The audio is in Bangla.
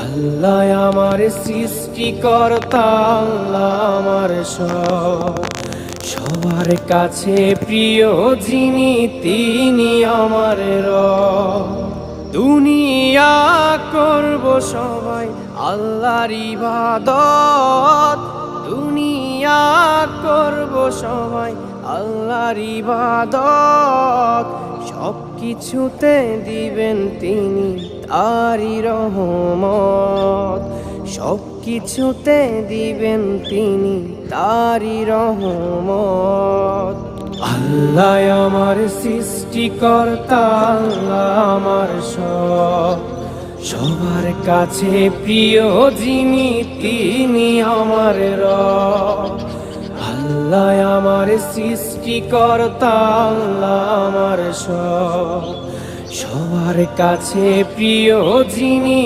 আল্লাহ আমার সৃষ্টিকর্তা, আল্লাহ আমার সব, সবার কাছে প্রিয় যিনি তিনি আমার রব। দুনিয়া করব সবাই আল্লাহর ইবাদত, দুনিয়া করব সবাই আল্লাহর ইবাদত, সব কিছুতে দিবেন তিনি তারই রহমত, সব কিছুতে দিবেন তিনি তারই রহমত। আল্লাহ আমার সৃষ্টিকর্তা, আল্লাহ আমার সব, সবার কাছে প্রিয় যিনি তিনি আমার রব। আল্লাহ আমার সৃষ্টিকর্তা, আল্লাহ আমার সব, সবার কাছে প্রিয় যিনি